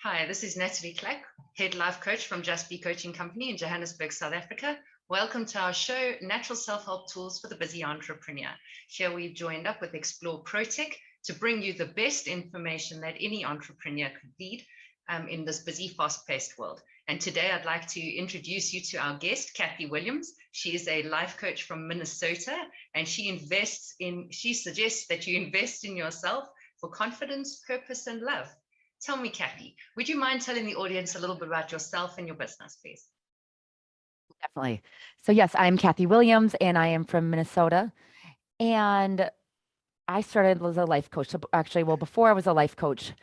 Hi, this is Natalie Clack, Head Life Coach from Just Be Coaching Company in Johannesburg, South Africa. Welcome to our show, Natural Self-Help Tools for the Busy Entrepreneur. Here we've joined up with Explore ProTech to bring you the best information that any entrepreneur could need in this busy, fast-paced world. And today I'd like to introduce you to our guest, Cathy Williams. She is a life coach from Minnesota, and she suggests that you invest in yourself for confidence, purpose, and love. Tell me, Cathy, would you mind telling the audience a little bit about yourself and your business, please? Definitely. So yes, I'm Cathy Williams and I am from Minnesota. And I started as a life coach. So actually, before I was a life coach,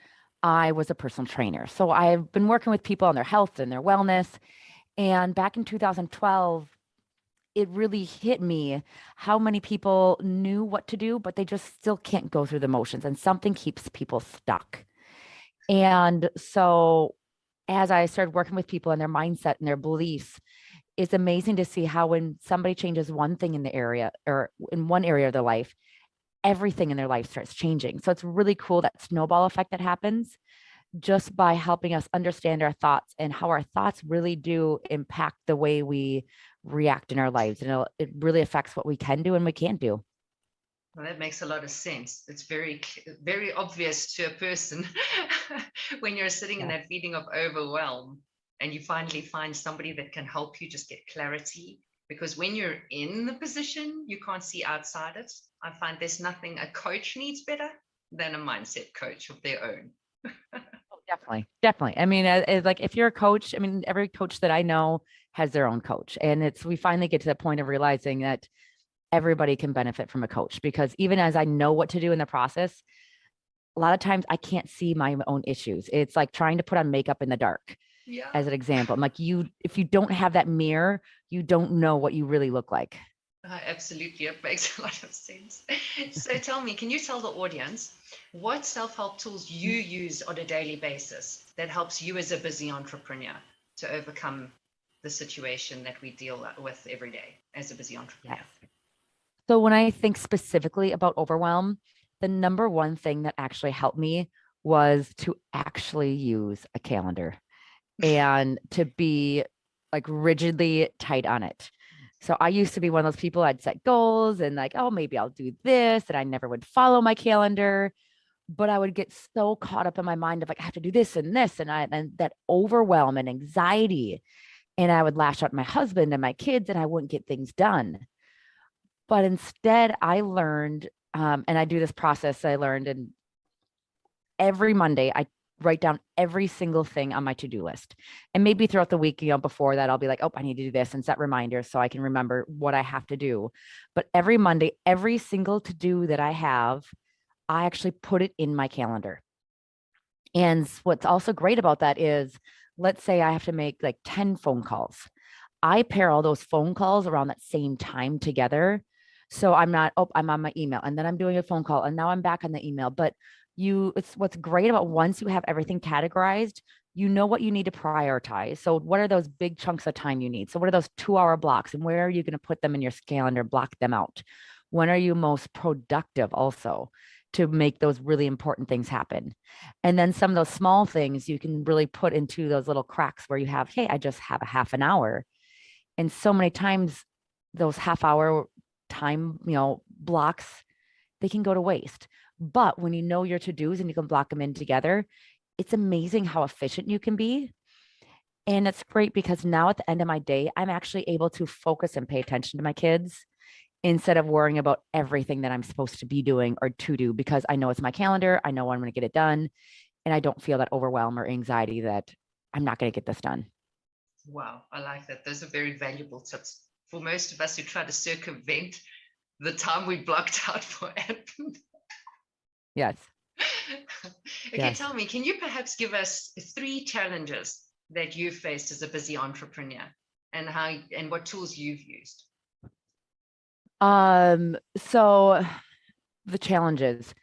I was a personal trainer. So I've been working with people on their health and their wellness. And back in 2012, it really hit me how many people knew what to do, but they just still can't go through the motions, and something keeps people stuck. And so as I started working with people and their mindset and their beliefs, it's amazing to see how when somebody changes one thing in the area or in one area of their life, everything in their life starts changing. So it's really cool, that snowball effect that happens just by helping us understand our thoughts and how our thoughts really do impact the way we react in our lives. And it really affects what we can do and we can't do. Well, that makes a lot of sense. It's very, very obvious to a person when you're sitting in that feeling of overwhelm and you finally find somebody that can help you just get clarity. Because when you're in the position, you can't see outside it. I find there's nothing a coach needs better than a mindset coach of their own. Oh, definitely. Definitely. I mean, like if you're a coach, I mean, every coach that I know has their own coach. And we finally get to the point of realizing that everybody can benefit from a coach, because even as I know what to do in the process, a lot of times I can't see my own issues. It's like trying to put on makeup in the dark, as an example. I'm like, if you don't have that mirror, you don't know what you really look like. Absolutely, it makes a lot of sense. So tell me, can you tell the audience what self-help tools you use on a daily basis that helps you as a busy entrepreneur to overcome the situation that we deal with every day as a busy entrepreneur? Yes. So when I think specifically about overwhelm, the number one thing that actually helped me was to actually use a calendar and to be like rigidly tight on it. So I used to be one of those people, I'd set goals and like, oh, maybe I'll do this. And I never would follow my calendar, but I would get so caught up in my mind of like, I have to do this and this. And that overwhelm and anxiety. And I would lash out at my husband and my kids and I wouldn't get things done. But instead I learned, and I do this process I learned, and every Monday I write down every single thing on my to-do list. And maybe throughout the week, before that, I'll be like, oh, I need to do this, and set reminders so I can remember what I have to do. But every Monday, every single to-do that I have, I actually put it in my calendar. And what's also great about that is, let's say I have to make like 10 phone calls. I pair all those phone calls around that same time together. So I'm not, oh, I'm on my email and then I'm doing a phone call and now I'm back on the email. But it's what's great about, once you have everything categorized, you know what you need to prioritize. So what are those big chunks of time you need? So what are those 2-hour blocks, and where are you going to put them in your calendar, block them out? When are you most productive also, to make those really important things happen? And then some of those small things you can really put into those little cracks where you have, hey, I just have a half an hour. And so many times those half-hour time, blocks, they can go to waste. But when you know your to-dos and you can block them in together, it's amazing how efficient you can be. And it's great because now at the end of my day, I'm actually able to focus and pay attention to my kids instead of worrying about everything that I'm supposed to be doing or to do, because I know it's my calendar. I know when I'm going to get it done. And I don't feel that overwhelm or anxiety that I'm not going to get this done. Wow, I like that. Those are very valuable tips for most of us who try to circumvent the time we blocked out for admin. Yes. Okay, Yes. tell me, can you perhaps give us 3 challenges that you've faced as a busy entrepreneur, and what tools you've used? So the challenges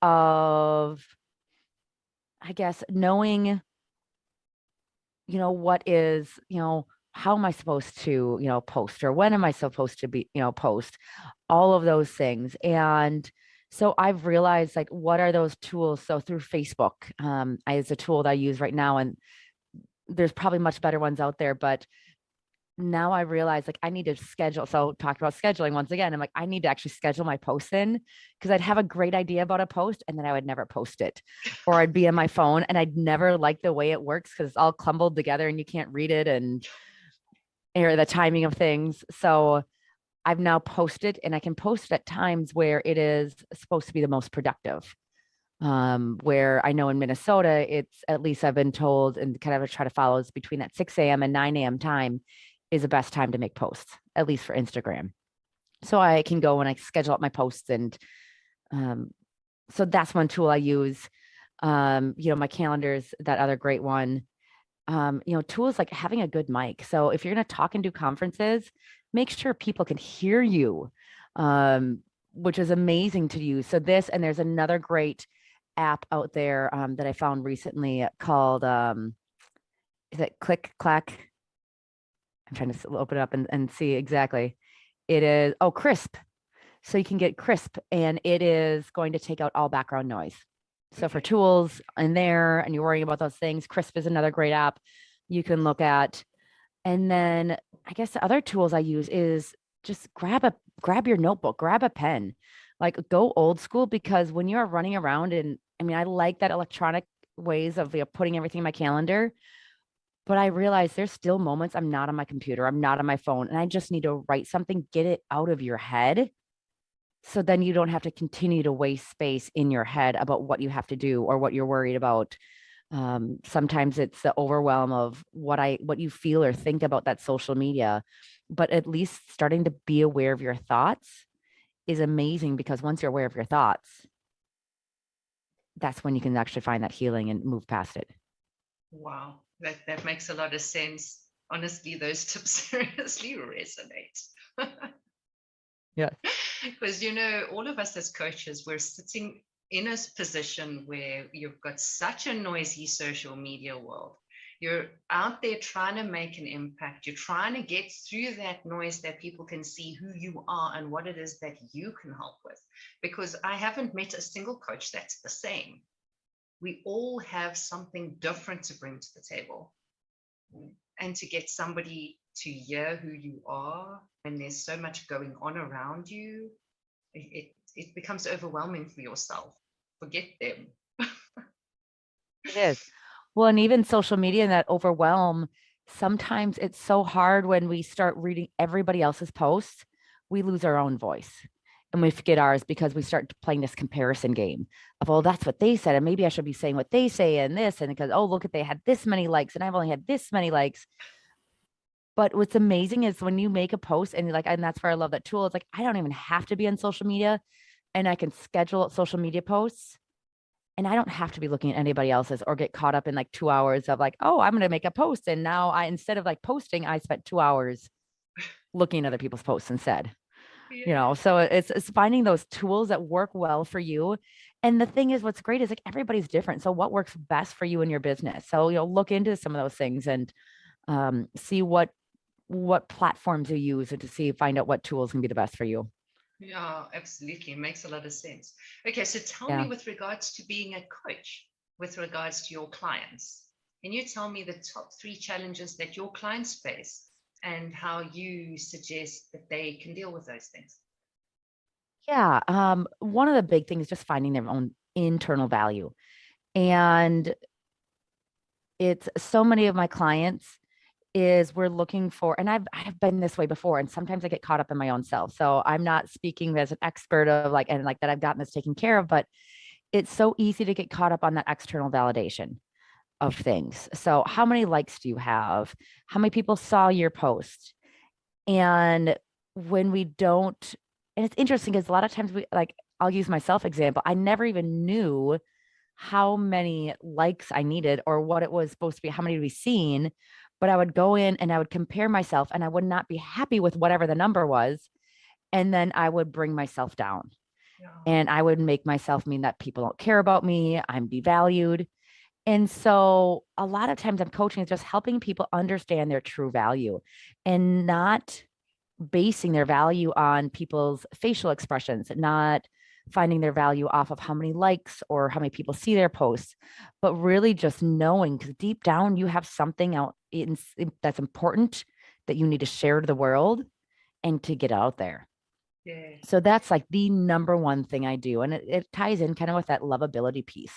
of, I guess, knowing, what is, how am I supposed to, post, or when am I supposed to be, post, all of those things. And So I've realized like, what are those tools? So through Facebook, is a tool that I use right now, and there's probably much better ones out there, but now I realize like I need to schedule. So talk about scheduling once again. I'm like, I need to actually schedule my posts in, because I'd have a great idea about a post and then I would never post it. Or I'd be on my phone and I'd never like the way it works because it's all clumbled together and you can't read it, and or the timing of things. So I've now posted, and I can post it at times where it is supposed to be the most productive. Where I know in Minnesota, it's, at least I've been told and kind of try to follow, is between that 6 a.m. and 9 a.m. time is the best time to make posts, at least for Instagram. So I can go and I schedule up my posts, and so that's one tool I use. My calendar is that other great one. Tools like having a good mic. So if you're going to talk and do conferences, make sure people can hear you, which is amazing to use. So this, and there's another great app out there that I found recently called, is it Click Clack? I'm trying to open it up and see exactly. It is, Crisp. So you can get Crisp, and it is going to take out all background noise. So for tools in there, and you're worrying about those things, Crisp is another great app you can look at. And then I guess the other tools I use is just grab your notebook, grab a pen, like go old school, because when you're running around, and I mean, I like that electronic ways of putting everything in my calendar, but I realize there's still moments I'm not on my computer, I'm not on my phone, and I just need to write something, get it out of your head. So then you don't have to continue to waste space in your head about what you have to do or what you're worried about. Sometimes it's the overwhelm of what you feel or think about that social media, but at least starting to be aware of your thoughts is amazing, because once you're aware of your thoughts, that's when you can actually find that healing and move past it. Wow, that makes a lot of sense. Honestly, those tips seriously resonate. Yeah. Because, all of us as coaches, we're sitting in a position where you've got such a noisy social media world. You're out there trying to make an impact. You're trying to get through that noise that people can see who you are and what it is that you can help with. Because I haven't met a single coach that's the same. We all have something different to bring to the table. And to get somebody to hear who you are when there's so much going on around you, it becomes overwhelming for yourself. Forget them. It is. Well, and even social media and that overwhelm, sometimes it's so hard when we start reading everybody else's posts, we lose our own voice and we forget ours, because we start playing this comparison game of, oh, that's what they said, and maybe I should be saying what they say and this, and because, oh, look at, they had this many likes and I've only had this many likes. But what's amazing is when you make a post and and that's where I love that tool. It's like, I don't even have to be on social media, and I can schedule social media posts, and I don't have to be looking at anybody else's or get caught up in like 2 hours of like, oh, I'm going to make a post. And now instead of like posting, I spent 2 hours looking at other people's posts instead. Yeah. So it's finding those tools that work well for you. And the thing is, what's great is like everybody's different. So what works best for you in your business? So, look into some of those things and see what platforms you use, and to find out what tools can be the best for you. Yeah, absolutely. It makes a lot of sense. Okay, so tell Yeah. me, with regards to being a coach, with regards to your clients, can you tell me the top 3 challenges that your clients face and how you suggest that they can deal with those things? Yeah. One of the big things is just finding their own internal value. And it's so many of my clients is we're looking for, and I've been this way before, and sometimes I get caught up in my own self. So I'm not speaking as an expert of and that I've gotten this taken care of, but it's so easy to get caught up on that external validation of things. So how many likes do you have? How many people saw your post? And when we don't, and it's interesting because a lot of times I'll use myself example. I never even knew how many likes I needed or what it was supposed to be, how many to be seen. But I would go in and I would compare myself, and I would not be happy with whatever the number was. And then I would bring myself down, Yeah. and I would make myself mean that people don't care about me. I'm devalued. And so a lot of times I'm coaching is just helping people understand their true value and not basing their value on people's facial expressions, not finding their value off of how many likes or how many people see their posts, but really just knowing, because deep down you have something out that's important that you need to share to the world and to get out there. Yes. So that's like the number one thing I do. And it ties in kind of with that lovability piece.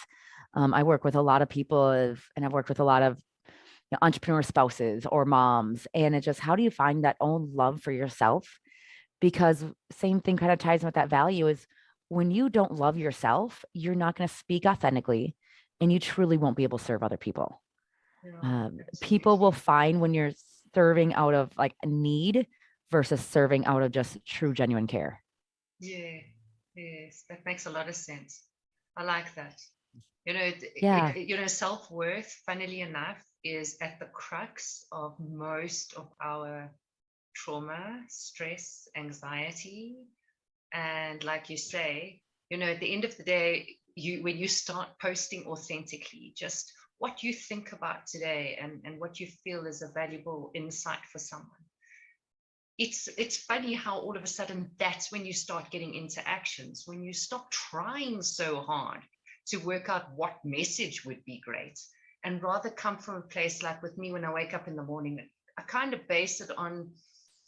I work with a lot of people and I've worked with a lot of entrepreneur spouses or moms. And it's just, how do you find that own love for yourself? Because same thing kind of ties in with that value is when you don't love yourself, you're not going to speak authentically and you truly won't be able to serve other people. Yeah, People will absolutely. find when you're serving out of like a need versus serving out of just true, genuine care. Yeah, yes, that makes a lot of sense. I like that. You know, Yeah. self-worth, funnily enough, is at the crux of most of our trauma, stress, anxiety. And like you say, at the end of the day, when you start posting authentically, just what you think about today and what you feel is a valuable insight for someone. It's funny how all of a sudden that's when you start getting into actions, when you stop trying so hard to work out what message would be great and rather come from a place like with me when I wake up in the morning. I kind of base it on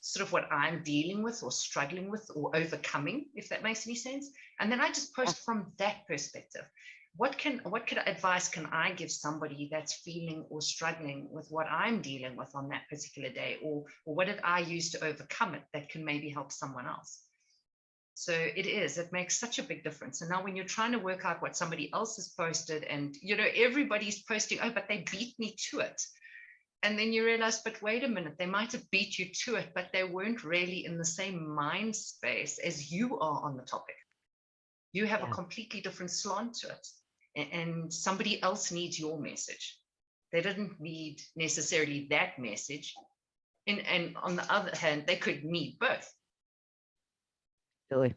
sort of what I'm dealing with or struggling with or overcoming, if that makes any sense. And then I just Yeah. post from that perspective. What advice can I give somebody that's feeling or struggling with what I'm dealing with on that particular day, or what did I use to overcome it that can maybe help someone else? So it makes such a big difference. And now when you're trying to work out what somebody else has posted and everybody's posting, oh, but they beat me to it. And then you realize, but wait a minute, they might have beat you to it, but they weren't really in the same mind space as you are on the topic. You have a Yeah. completely different slant to it. And somebody else needs your message. They didn't need necessarily that message. And on the other hand, they could need both. Really.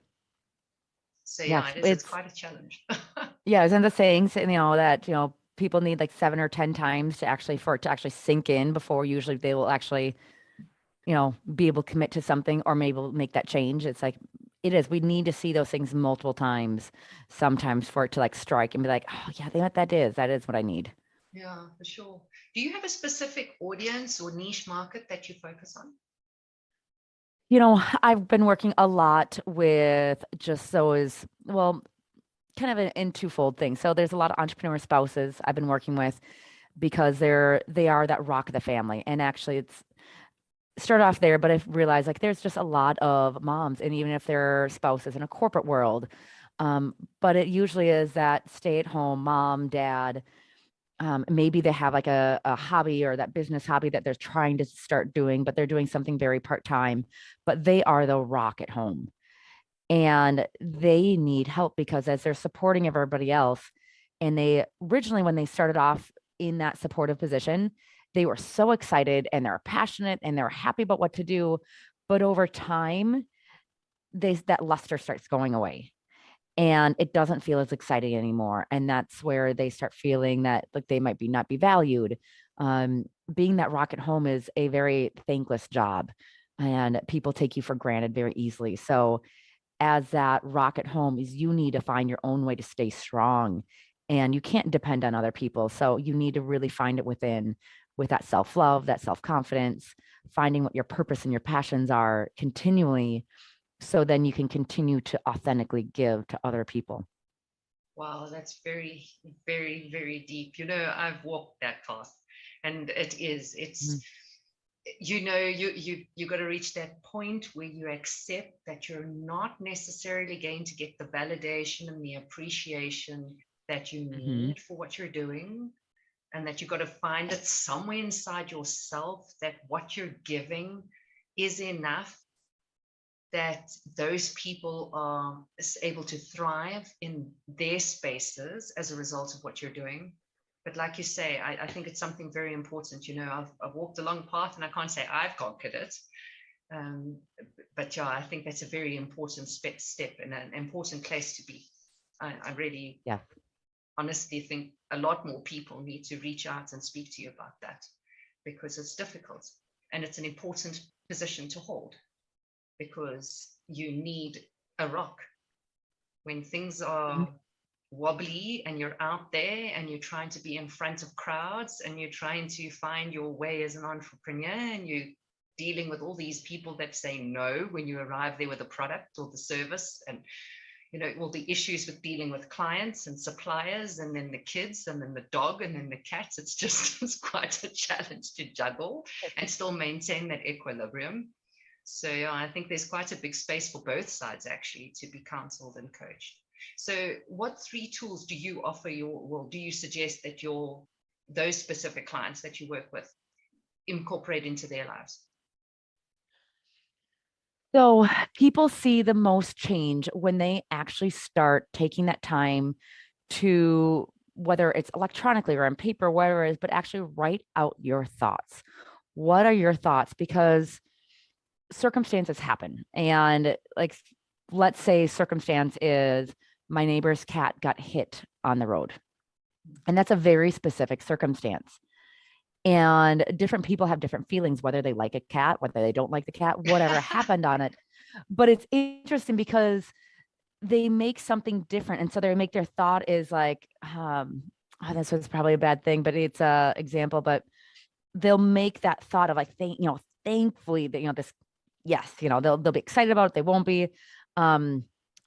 So Yeah. yeah, it's It's quite a challenge. yeah, it's in the sayings, that, people need like 7 or 10 times to actually for it to actually sink in before usually they will actually, be able to commit to something or maybe make that change. It's like it is. We need to see those things multiple times, sometimes for it to like strike and be like, oh yeah, what that is. That is what I need. Yeah, for sure. Do you have a specific audience or niche market that you focus on? I've been working a lot with just those, well, kind of in twofold thing. So there's a lot of entrepreneur spouses I've been working with because they are that rock of the family. And actually it's started off there, but I've realized like there's just a lot of moms, and even if they're spouses in a corporate world, but it usually is that stay-at-home mom, dad. Maybe they have like a hobby or that business hobby that they're trying to start doing, but they're doing something very part-time, but they are the rock at home. And they need help because as they're supporting everybody else, and they originally, when they started off in that supportive position, they were so excited and they're passionate and they're happy about what to do. But over time, that luster starts going away and it doesn't feel as exciting anymore. And that's where they start feeling that like they might not be valued. Being that rock at home is a very thankless job and people take you for granted very easily. So as that rock at home is you need to find your own way to stay strong and you can't depend on other people. So you need to really find it within with that self-love, that self-confidence, finding what your purpose and your passions are continually so then you can continue to authentically give to other people. Wow, that's very, very, very deep. I've walked that path, and it's Mhm. you got to reach that point where you accept that you're not necessarily going to get the validation and the appreciation that you Mhm. need for what you're doing, and that you've got to find it somewhere inside yourself that what you're giving is enough, that those people are able to thrive in their spaces as a result of what you're doing. But like you say, I think it's something very important. I've walked a long path and I can't say I've conquered it. Um, but yeah, I think that's a very important step and an important place to be. I really Yeah. honestly think a lot more people need to reach out and speak to you about that, because it's difficult and it's an important position to hold, because you need a rock. when things Mhm. are wobbly and you're out there and you're trying to be in front of crowds and you're trying to find your way as an entrepreneur, and you're dealing with all these people that say no when you arrive there with a product or the service, and all the issues with dealing with clients and suppliers, and then the kids, and then the dog, and then the cats. It's just it's quite a challenge to juggle and still maintain that equilibrium. So yeah, I think there's quite a big space for both sides actually to be counseled and coached. So what 3 tools do you offer do you suggest that those specific clients that you work with incorporate into their lives? So people see the most change when they actually start taking that time to, whether it's electronically or on paper, whatever it is, but actually write out your thoughts. What are your thoughts? Because circumstances happen. And like, let's say circumstance is my neighbor's cat got hit on the road. And that's a very specific circumstance. And different people have different feelings, whether they like a cat, whether they don't like the cat, whatever happened on it. But it's interesting they make something different. And so they make their thought is like, this was probably a bad thing, but it's a example, but they'll make that thought of like, thankfully that, this, yes, they'll be excited about it. They won't be.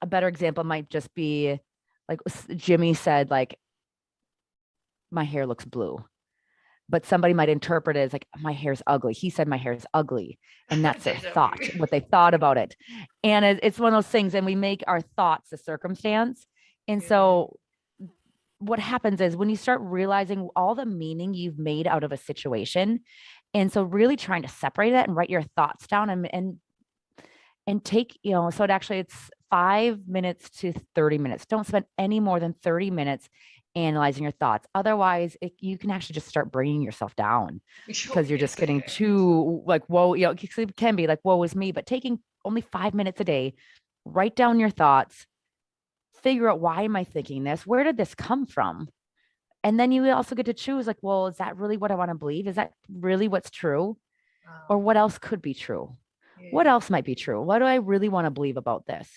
A better example might just be like Jimmy said, like, my hair looks blue, but somebody might interpret it as like, my hair's ugly. He said my hair's ugly. And that's their thought, what they thought about it. And it's one of those things, and we make our thoughts the circumstance. And so what happens is when you start realizing all the meaning you've made out of a situation, and so really trying to separate it and write your thoughts down and take, so it's 5 minutes to 30 minutes. Don't spend any more than 30 minutes analyzing your thoughts. Otherwise, you can actually just start bringing yourself down because you're just getting too like, whoa, it can be like, woe is me, but taking only 5 minutes a day, write down your thoughts, figure out, why am I thinking this? Where did this come from? And then you also get to choose like, well, is that really what I want to believe? Is that really what's true? Or what else could be true? What else might be true? What do I really want to believe about this?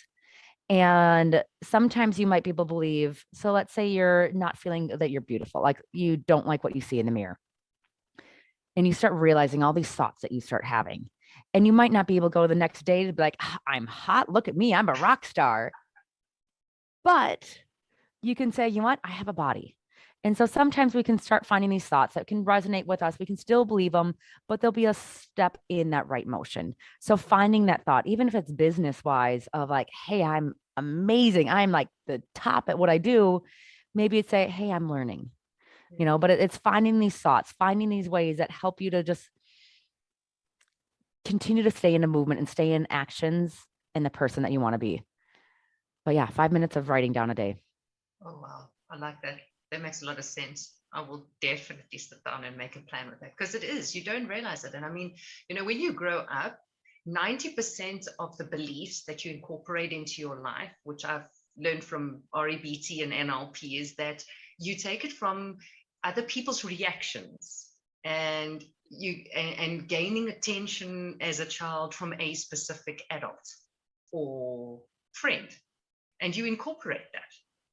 And sometimes you might be able to believe, so let's say you're not feeling that you're beautiful, like you don't like what you see in the mirror. And you start realizing all these thoughts that you start having. And you might not be able to go the next day to be like, I'm hot, look at me, I'm a rock star. But you can say, you know what, I have a body. And so sometimes we can start finding these thoughts that can resonate with us. We can still believe them, but there'll be a step in that right motion. So finding that thought, even if it's business wise, of like, hey, I'm amazing, I'm like the top at what I do. Maybe it's say, hey, I'm learning, but it's finding these thoughts, finding these ways that help you to just continue to stay in a movement and stay in actions and the person that you want to be. But yeah, 5 minutes of writing down a day. Oh, wow. I like that. That makes a lot of sense. I will definitely sit down and make a plan with that, because you don't realize it. And I mean, when you grow up, 90% of the beliefs that you incorporate into your life, which I've learned from REBT and NLP, is that you take it from other people's reactions and gaining attention as a child from a specific adult or friend, and you incorporate that.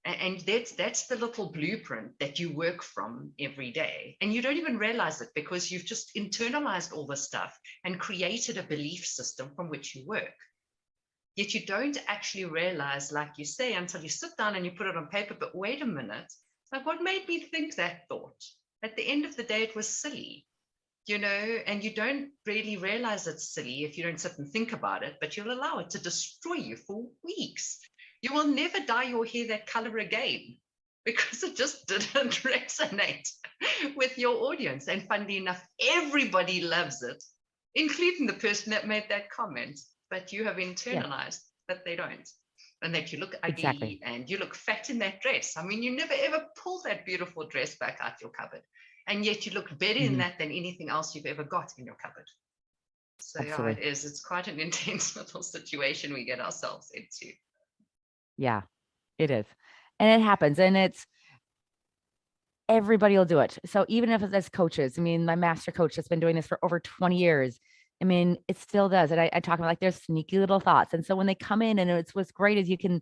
And that's the little blueprint that you work from every day. And you don't even realize it, because you've just internalized all this stuff and created a belief system from which you work. Yet you don't actually realize, like you say, until you sit down and you put it on paper, but wait a minute, like, what made me think that thought? At the end of the day, it was silly, and you don't really realize it's silly if you don't sit and think about it, but you'll allow it to destroy you for weeks. You will never dye your hair that color again, because it just didn't resonate with your audience. And funnily enough, everybody loves it, including the person that made that comment. But you have internalized that they don't, and that you look ugly and you look fat in that dress. I mean, you never ever pull that beautiful dress back out your cupboard, and yet you look better in that than anything else you've ever got in your cupboard. So yeah, it's quite an intense little situation we get ourselves into. Yeah, it is. And it happens, and everybody will do it. So even if it's as coaches, I mean, my master coach has been doing this for over 20 years. I mean, it still does. And I talk about, like, there's sneaky little thoughts. And so when they come in, and what's great is you can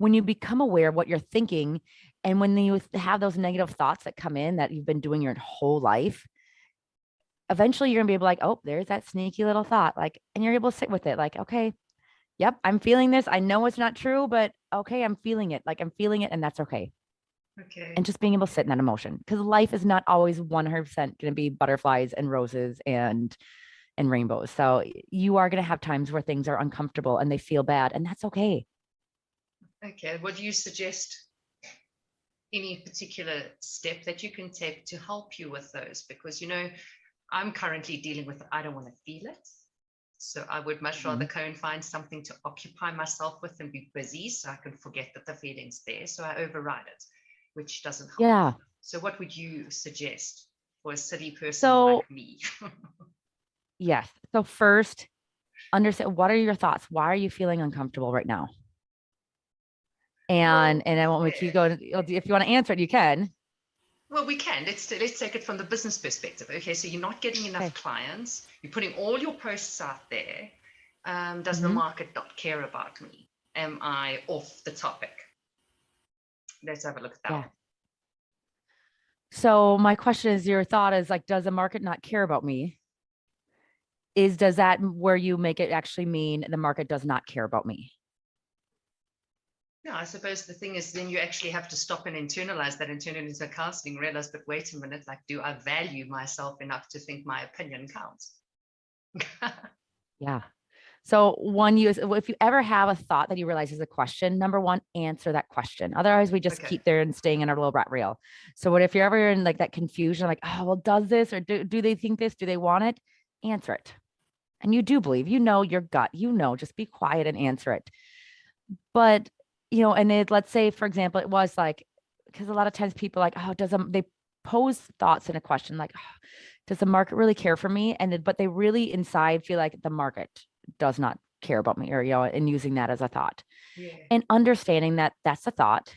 when you become aware of what you're thinking, and when you have those negative thoughts that come in that you've been doing your whole life, eventually you're gonna be able to like, oh, there's that sneaky little thought, like, and you're able to sit with it, like, okay, yep, I'm feeling this. I know it's not true, but okay, I'm feeling it. Like I'm feeling it, and that's okay. Okay. And just being able to sit in that emotion, because life is not always 100% going to be butterflies and roses and rainbows. So you are going to have times where things are uncomfortable and they feel bad, and that's okay. Okay. What do you suggest? Any particular step that you can take to help you with those? Because, you know, I'm currently dealing with, I don't want to feel it. So I would much rather go and find something to occupy myself with and be busy so I can forget that the feeling's there. So I override it, which doesn't help. Yeah. So what would you suggest for a silly person So, like me? yes. So first, understand, what are your thoughts? Why are you feeling uncomfortable right now? And I won't make you go, if you want to answer it, you can. Well, we can. Let's take it from the business perspective. Okay, so you're not getting enough clients. You're putting all your posts out there. Does the market not care about me? Am I off the topic? Let's have a look at that. Yeah. So my question is, your thought is like, does the market not care about me? Does that where you make it actually mean the market does not care about me? Yeah, I suppose the thing is then you actually have to stop and internalize that and turn it into counseling, realize, but wait a minute, like, do I value myself enough to think my opinion counts? Yeah. So if you ever have a thought that you realize is a question, number one, answer that question. Otherwise, we just keep there and staying in our little rat rail. So what if you're ever in like that confusion, like, oh, well, does this, or do they think this? Do they want it? Answer it. And you do believe, your gut, just be quiet and answer it. But, and let's say, for example, it was like, because a lot of times people like, oh, they pose thoughts in a question like, oh, does the market really care for me? But they really inside feel like the market does not care about me, or, and using that as a thought. Yeah. And understanding that that's a thought.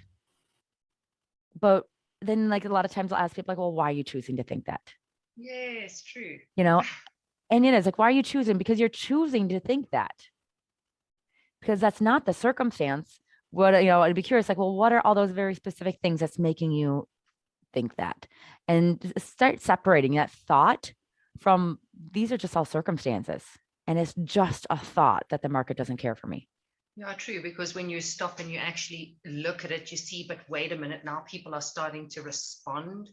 But then like a lot of times I'll ask people like, well, why are you choosing to think that? Yes, true. And it is like, why are you choosing? Because you're choosing to think that. Because that's not the circumstance. I'd be curious, like, well, what are all those very specific things that's making you think that? And start separating that thought from, these are just all circumstances. And it's just a thought that the market doesn't care for me. Yeah, true. Because when you stop and you actually look at it, you see, but wait a minute, now people are starting to respond.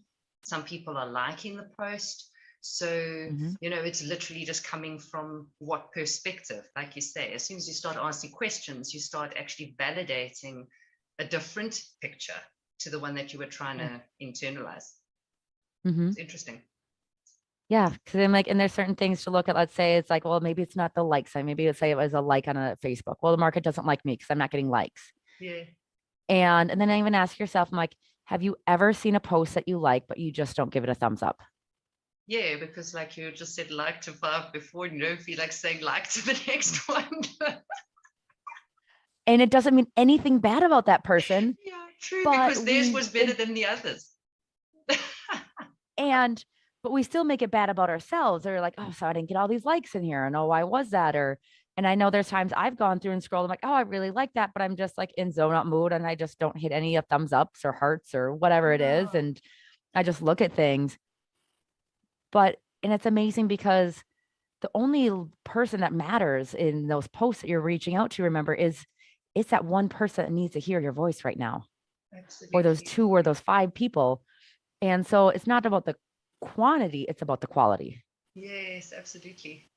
Some people are liking the post. So, it's literally just coming from what perspective, like you say. As soon as you start asking questions, you start actually validating a different picture to the one that you were trying to internalize. It's interesting. Yeah, because I'm like, and there's certain things to look at. Let's say it's like, well, maybe it's not the like sign. Maybe let's say it was a like on a Facebook. Well, the market doesn't like me because I'm not getting likes. Yeah. And then I even ask yourself, I'm like, have you ever seen a post that you like, but you just don't give it a thumbs up? Yeah, because like you just said like to 5 before, and you don't feel like saying like to the next one. And it doesn't mean anything bad about that person. Yeah, true, because theirs was better than the others. But we still make it bad about ourselves. Or like, oh, so I didn't get all these likes in here. And oh, why was that? And I know there's times I've gone through and scrolled. I'm like, oh, I really like that, but I'm just like in zone out mood, and I just don't hit any of thumbs ups or hearts or whatever it is. And I just look at things. And it's amazing because the only person that matters in those posts that you're reaching out to, remember, it's that one person that needs to hear your voice right now. Absolutely. Or those 2 or those 5 people. And so it's not about the quantity, it's about the quality. Yes, absolutely.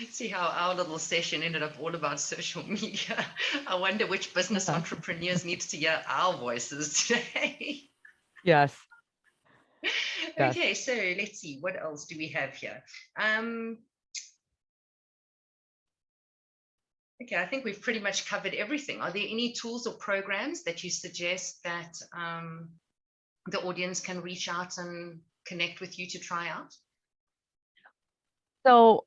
See how our little session ended up all about social media. I wonder which business entrepreneurs need to hear our voices today. Yes. Okay, so let's see, what else do we have here? Okay, I think we've pretty much covered everything. Are there any tools or programs that you suggest that the audience can reach out and connect with you to try out? So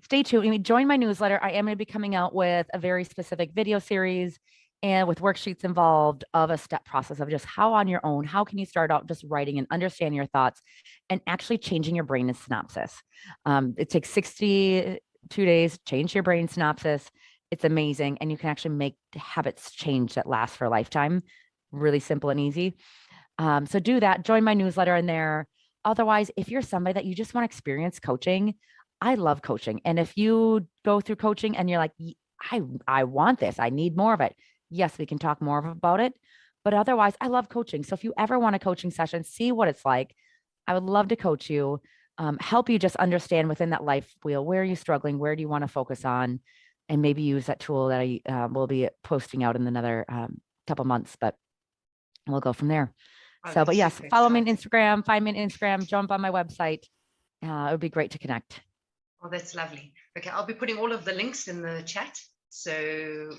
stay tuned. Join my newsletter. I am going to be coming out with a very specific video series and with worksheets involved of a step process of just how on your own, how can you start out just writing and understanding your thoughts and actually changing your brain in synopsis. It takes 62 days, change your brain synopsis. It's amazing. And you can actually make habits change that last for a lifetime. Really simple and easy. So do that. Join my newsletter in there. Otherwise, if you're somebody that you just want to experience coaching, I love coaching. And if you go through coaching and you're like, I want this, I need more of it. Yes, we can talk more about it. But otherwise, I love coaching. So if you ever want a coaching session, see what it's like. I would love to coach you, help you just understand within that life wheel, where are you struggling? Where do you want to focus on? And maybe use that tool that I will be posting out in another couple months, but we'll go from there. Oh, So, but that's yes, super follow me on exciting. Instagram, find me on Instagram, jump on my website. It would be great to connect. Oh, that's lovely. Okay, I'll be putting all of the links in the chat. So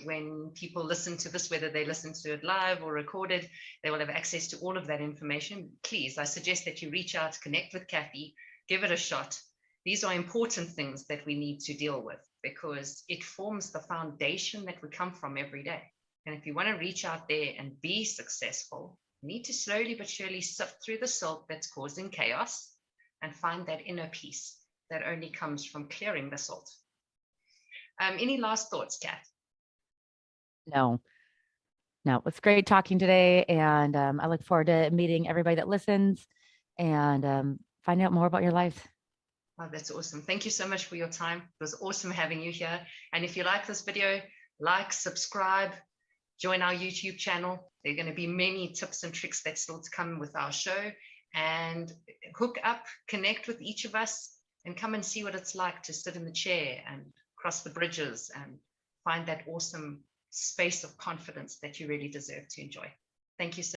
when people listen to this, whether they listen to it live or recorded, they will have access to all of that information. Please, I suggest that you reach out, connect with Cathy, give it a shot. These are important things that we need to deal with because it forms the foundation that we come from every day. And if you want to reach out there and be successful, you need to slowly but surely sift through the salt that's causing chaos and find that inner peace that only comes from clearing the salt. Any last thoughts, Cath? No, it's great talking today. And I look forward to meeting everybody that listens and finding out more about your life. Oh, that's awesome. Thank you so much for your time. It was awesome having you here. And if you like this video, like, subscribe, join our YouTube channel. There are going to be many tips and tricks that's still to come with our show. And hook up, connect with each of us, and come and see what it's like to sit in the chair and cross the bridges and find that awesome space of confidence that you really deserve to enjoy. Thank you so